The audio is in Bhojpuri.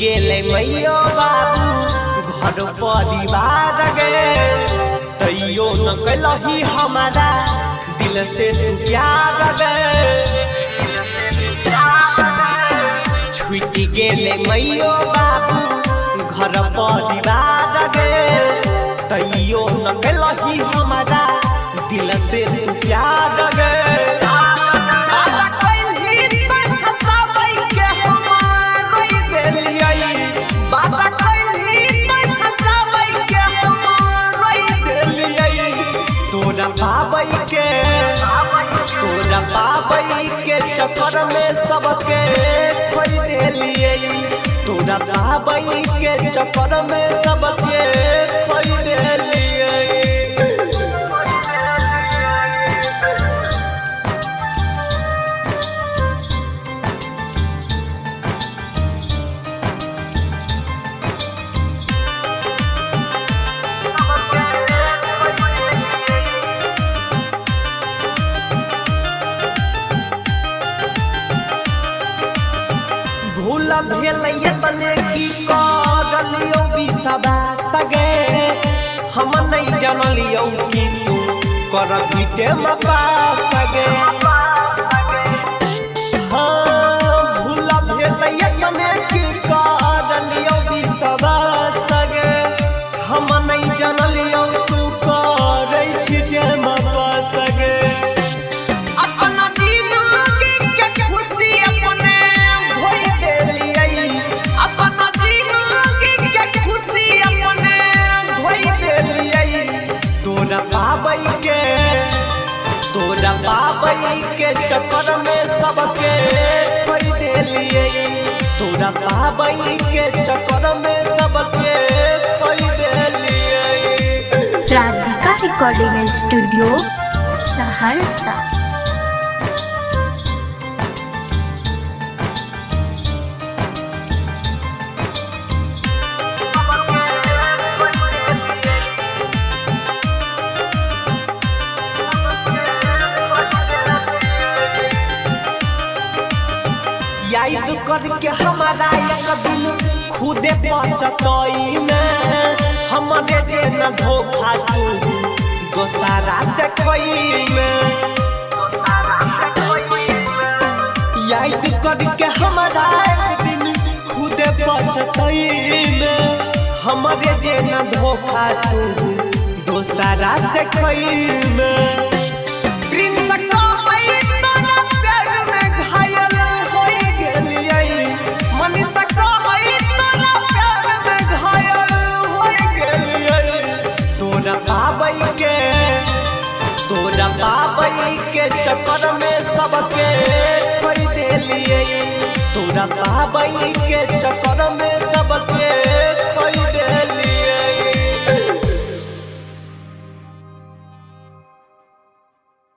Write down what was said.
गेले मैयो बाबू घर परिवार गे तैयो न कलही हमारा दिल से तू प्यार गे छूट गेले मैयो बाबू घर परिवार गे तैयो न कलही हमारा दिल से तू प्यार गे तोरा बाबई के चक्कर में सबके खोई देलिए तोरा बाबई के चक्कर में सबके खोई देलिए भूल भेल तने की करलियो विश्वास गे हम नहीं जानलियो कि तू कर भीटे में पास गे भूल भेल तने की करलियो विश्वास गे हम नहीं जानलियो तू करे छिटे में पास गे तोरा बाबई के चक्कर में सबके खोई देलिए तोरा बाबई के चक्कर में सबके खोई देलिए। Radhika recording studio Saharsa. याद करके हमारा एक दिन खुदे पहुँचतई में हमारे जे न धोखा तू दोसारा से कोई में याद करके हमारा एक दिन खुदे पहुँचतई में हमारे जे न धोखा तू दोसारा से कोई में तोरा बाबई के चक्कर में सबके खोई देलिए तोरा बाबई के चक्कर